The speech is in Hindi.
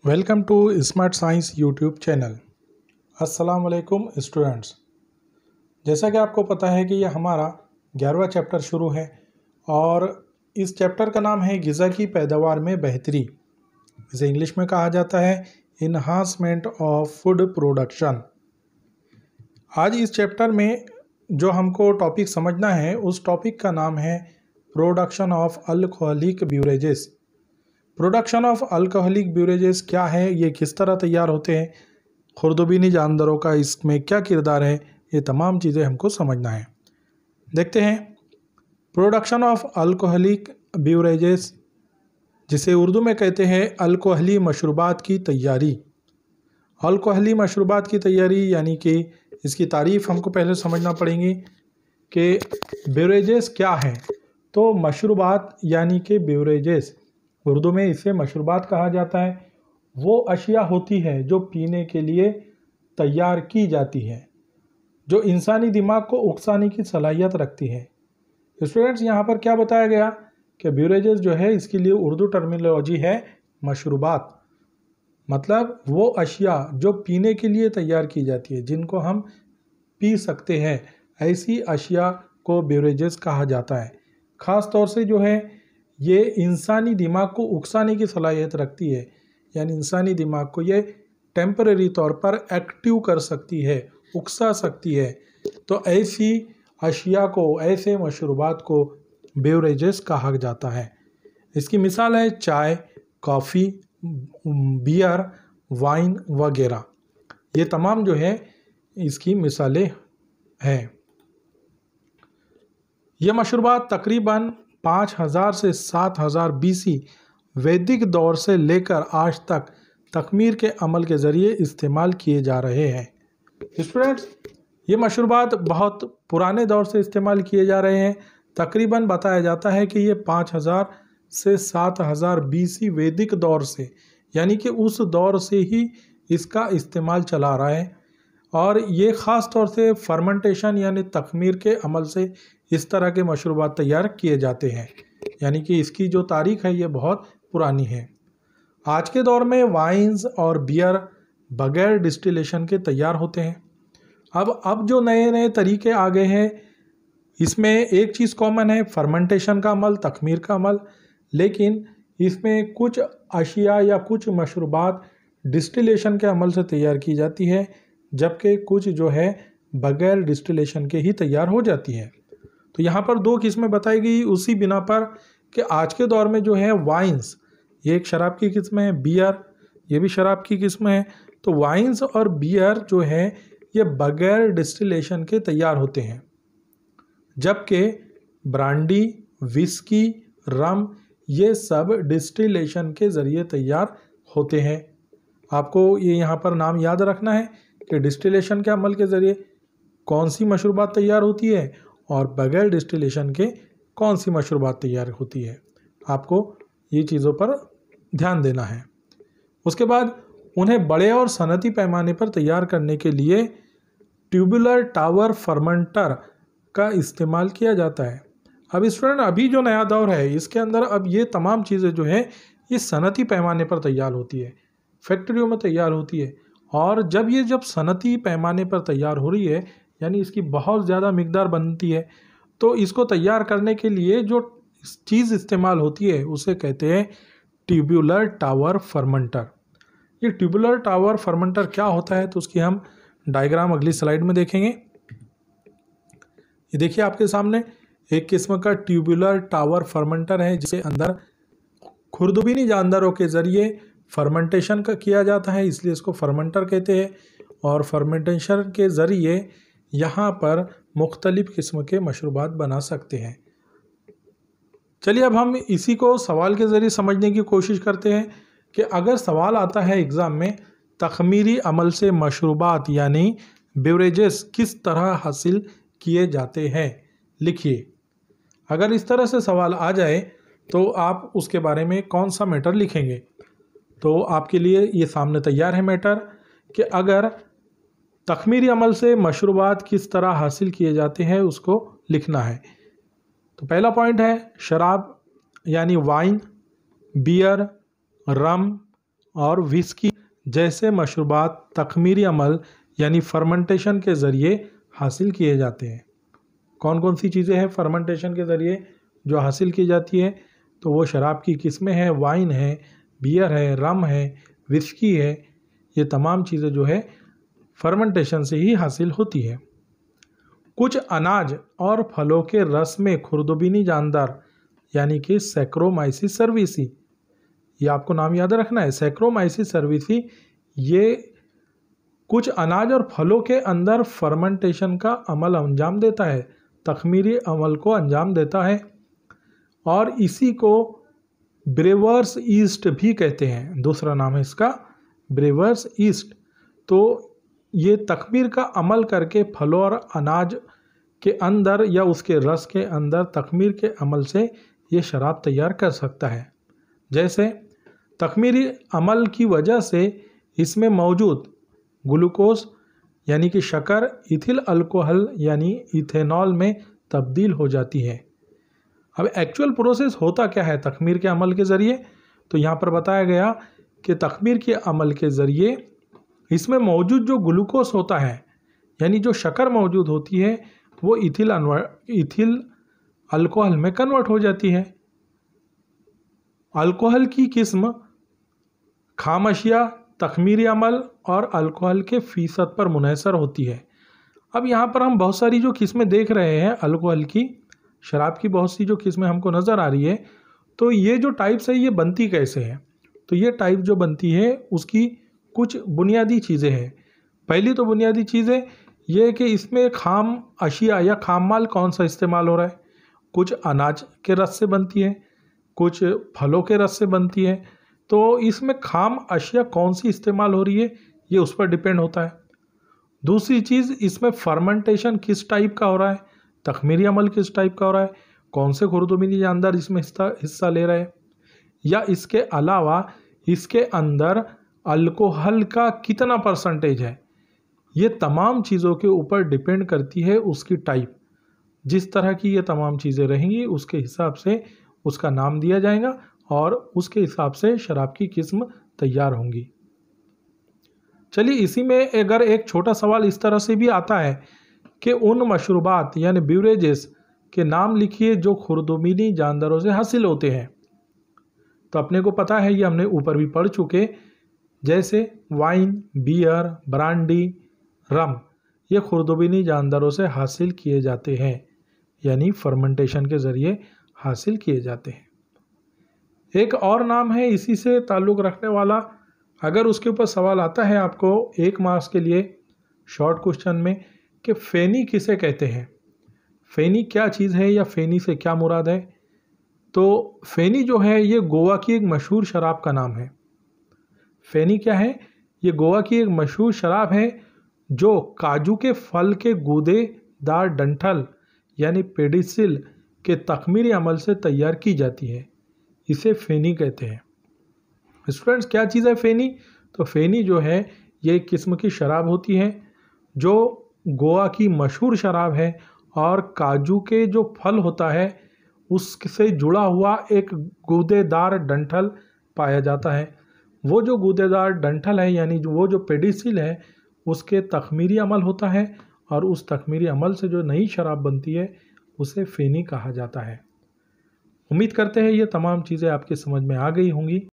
Welcome to smart science YouTube channel. अस्सलाम वालेकुम स्टूडेंट्स। जैसा कि आपको पता है कि यह हमारा 11वां चैप्टर शुरू है और इस चैप्टर का नाम है ग़िज़ा की पैदावार में बेहतरी। इसे इंग्लिश में कहा जाता है इन्हांसमेंट ऑफ फूड प्रोडक्शन। आज इस चैप्टर में जो हमको टॉपिक समझना है उस टॉपिक का नाम है production of alcoholic beverages. Production of alcoholic beverages क्या है, ये किस तरह तैयार होते हैं, खुर्दबीनी जानवरों का इसमें क्या किरदार है, ये तमाम चीज़ें हमको समझना है। देखते हैं प्रोडक्शन ऑफ अल्कोहलिक ब्यूरेजेस, जिसे उर्दू में कहते हैं अल्कोहली मशरूबात की तैयारी। अल्कोहली मशरूबात की तैयारी यानी कि इसकी तारीफ़ हमको पहले समझना पड़ेगी कि ब्यूरेजेस क्या है। तो मशरूबात यानी कि ब्यूरेजेस, उर्दू में इसे मशरूबात कहा जाता है, वो अशिया होती है जो पीने के लिए तैयार की जाती है, जो इंसानी दिमाग को उकसाने की सलाहियत रखती है। स्टूडेंट्स, यहाँ पर क्या बताया गया कि ब्यूरेजेस जो है इसके लिए उर्दू टर्मिनोलॉजी है मशरूबात, मतलब वो अशिया जो पीने के लिए तैयार की जाती है, जिनको हम पी सकते हैं, ऐसी अशिया को ब्यूरेजेस कहा जाता है। ख़ास तौर से जो है ये इंसानी दिमाग को उकसाने की सलाहियत रखती है, यानी इंसानी दिमाग को ये टेम्परेरी तौर पर एक्टिव कर सकती है, उकसा सकती है। तो ऐसी अशिया को, ऐसे मशरूबात को बेवरेजेस कहा जाता है। इसकी मिसाल है चाय, कॉफ़ी, बियर, वाइन वगैरह। ये तमाम जो है इसकी मिसालें हैं। ये मशरूबात तकरीबन 5000 से 7000 BC वैदिक दौर से लेकर आज तक तकमीर के अमल के ज़रिए इस्तेमाल किए जा रहे हैं। स्टूडेंट्स, ये मशरूबात बहुत पुराने दौर से इस्तेमाल किए जा रहे हैं। तकरीबन बताया जाता है कि ये 5000 से 7000 BC वैदिक दौर से, यानी कि उस दौर से ही इसका इस्तेमाल चला रहा है। और ये ख़ास तौर से फर्मेंटेशन यानी तख़मीर के अमल से इस तरह के मशरूबात तैयार किए जाते हैं, यानी कि इसकी जो तारीख़ है ये बहुत पुरानी है। आज के दौर में वाइन्स और बियर बगैर डिस्टिलेशन के तैयार होते हैं। अब जो नए नए तरीके आ गए हैं, इसमें एक चीज़ कॉमन है, फर्मेंटेशन का अमल, तख़मीर का अमल, लेकिन इसमें कुछ अशिया या कुछ मशरूबात डिस्टिलेशन के अमल से तैयार की जाती है, जबकि कुछ जो है बगैर डिस्टिलेशन के ही तैयार हो जाती है। तो यहाँ पर दो किस्में बताई गई उसी बिना पर कि आज के दौर में जो है वाइन्स, ये एक शराब की किस्म है, बियर ये भी शराब की किस्म है। तो वाइन्स और बियर जो है ये बगैर डिस्टिलेशन के तैयार होते हैं, जबकि ब्रांडी, विस्की, रम ये सब डिस्टिलेशन के ज़रिए तैयार होते हैं। आपको ये यहाँ पर नाम याद रखना है कि डिस्टिलेशन के अमल के ज़रिए कौन सी मशरूबात तैयार होती है और बगैर डिस्टिलेशन के कौन सी मशरूबात तैयार होती है। आपको ये चीज़ों पर ध्यान देना है। उसके बाद उन्हें बड़े और सनती पैमाने पर तैयार करने के लिए ट्यूबुलर टावर फर्मेंटर का इस्तेमाल किया जाता है। अब स्टूडेंट, अभी जो नया दौर है इसके अंदर अब ये तमाम चीज़ें जो है ये सनती पैमाने पर तैयार होती है, फैक्ट्रियों में तैयार होती है। और जब सनती पैमाने पर तैयार हो रही है, यानी इसकी बहुत ज़्यादा मिकदार बनती है, तो इसको तैयार करने के लिए जो चीज़ इस्तेमाल होती है उसे कहते हैं ट्यूबुलर टावर फर्मेंटर। ये ट्यूबुलर टावर फर्मेंटर क्या होता है तो उसकी हम डायग्राम अगली स्लाइड में देखेंगे। ये देखिए आपके सामने एक किस्म का ट्यूबुलर टावर फर्मेंटर है, जिसके अंदर खुर्दबीनी जानवरों के ज़रिए फर्मेंटेशन का किया जाता है, इसलिए इसको फर्मेंटर कहते हैं। और फर्मेंटेशन के ज़रिए यहाँ पर मुख्तलिफ़ किस्म के मशरूबात बना सकते हैं। चलिए अब हम इसी को सवाल के ज़रिए समझने की कोशिश करते हैं कि अगर सवाल आता है एग्ज़ाम में, तख़मीरी अमल से मशरूबात यानी बेवरेजेस किस तरह हासिल किए जाते हैं, लिखिए। अगर इस तरह से सवाल आ जाए तो आप उसके बारे में कौन सा मैटर लिखेंगे। तो आपके लिए ये सामने तैयार है मैटर कि अगर तख़मीरी अमल से मशरूबात किस तरह हासिल किए जाते हैं उसको लिखना है। तो पहला पॉइंट है शराब यानी वाइन, बियर, रम और विस्की जैसे मशरूबात तखमीरी अमल यानी फर्मेंटेशन के ज़रिए हासिल किए जाते हैं। कौन कौन सी चीज़ें हैं फर्मेंटेशन के ज़रिए जो हासिल की जाती है? तो वो शराब की किस्में हैं, वाइन है, बियर है, रम है, विस्की है। ये तमाम चीज़ें जो है फर्मेंटेशन से ही हासिल होती है। कुछ अनाज और फलों के रस में खुर्दबीनी जानदार यानी कि सैक्रोमाइसिस सर्विसी, ये आपको नाम याद रखना है, सैक्रोमाइसिस सर्विसी, ये कुछ अनाज और फलों के अंदर फर्मेंटेशन का अमल अंजाम देता है, तखमीरी अमल को अंजाम देता है, और इसी को ब्रेवर्स ईस्ट भी कहते हैं। दूसरा नाम है इसका ब्रेवर्स ईस्ट। तो ये तखमीर का अमल करके फलों और अनाज के अंदर या उसके रस के अंदर तखमीर के अमल से ये शराब तैयार कर सकता है। जैसे तखमीरी अमल की वजह से इसमें मौजूद ग्लूकोज यानी कि शक्कर इथिल अल्कोहल यानी इथेनॉल में तब्दील हो जाती है। अब एक्चुअल प्रोसेस होता क्या है तखमीर के अमल के ज़रिए? तो यहाँ पर बताया गया कि तखमीर के अमल के ज़रिए इसमें मौजूद जो ग्लूकोज होता है यानी जो शक्कर मौजूद होती है वो इथिल अल्कोहल में कन्वर्ट हो जाती है। अल्कोहल की किस्म खामशिया, तखमीरी अमल और अल्कोहल के फ़ीसद पर मुनहसर होती है। अब यहाँ पर हम बहुत सारी जो किस्में देख रहे हैं अल्कोहल की, शराब की बहुत सी जो किस्में हमको नज़र आ रही है, तो ये जो टाइप्स है ये बनती कैसे है? तो ये टाइप जो बनती है उसकी कुछ बुनियादी चीज़ें हैं। पहली तो बुनियादी चीज़ें ये कि इसमें खाम अशिया या खाम माल कौन सा इस्तेमाल हो रहा है। कुछ अनाज के रस से बनती है, कुछ फलों के रस से बनती है, तो इसमें खाम अशिया कौन सी इस्तेमाल हो रही है ये उस पर डिपेंड होता है। दूसरी चीज़, इसमें फर्मेंटेशन किस टाइप का हो रहा है, तखमीरी अमल किस टाइप का हो रहा है, कौन से खुर्दबीनी जानदार इसमें हिस्सा ले रहे हैं, या इसके अलावा इसके अंदर अल्कोहल का कितना परसेंटेज है। ये तमाम चीज़ों के ऊपर डिपेंड करती है उसकी टाइप। जिस तरह की ये तमाम चीज़ें रहेंगी उसके हिसाब से उसका नाम दिया जाएगा और उसके हिसाब से शराब की किस्म तैयार होंगी। चलिए, इसी में अगर एक छोटा सवाल इस तरह से भी आता है कि उन मशरूबात यानी ब्यूरेजेस के नाम लिखिए जो खुर्दबीनी जानदारों से हासिल होते हैं। तो अपने को पता है, ये हमने ऊपर भी पढ़ चुके, जैसे वाइन, बियर, ब्रांडी, रम, ये खुर्दबीनी जानदारों से हासिल किए जाते हैं यानी फर्मेंटेशन के ज़रिए हासिल किए जाते हैं। एक और नाम है इसी से ताल्लुक़ रखने वाला, अगर उसके ऊपर सवाल आता है आपको 1 मार्क्स के लिए शॉर्ट क्वेश्चन में कि फ़ेनी किसे कहते हैं, फ़ेनी क्या चीज़ है या फ़ेनी से क्या मुराद है। तो फ़ेनी जो है ये गोवा की एक मशहूर शराब का नाम है। फ़ेनी क्या है? ये गोवा की एक मशहूर शराब है जो काजू के फल के गूदेदार डंठल यानी पेडिसिल के तखमीरी अमल से तैयार की जाती है। इसे फ़ेनी कहते हैं। स्टूडेंट्स, क्या चीज़ है फ़ेनी? तो फ़ेनी जो है ये एक किस्म की शराब होती है जो गोवा की मशहूर शराब है और काजू के जो फल होता है उससे जुड़ा हुआ एक गूदेदार डंठल पाया जाता है। वो जो गूदेदार डंठल है यानी वो जो पेडिसिल है उसके तखमीरी अमल होता है और उस तखमीरी अमल से जो नई शराब बनती है उसे फ़ेनी कहा जाता है। उम्मीद करते हैं ये तमाम चीज़ें आपके समझ में आ गई होंगी।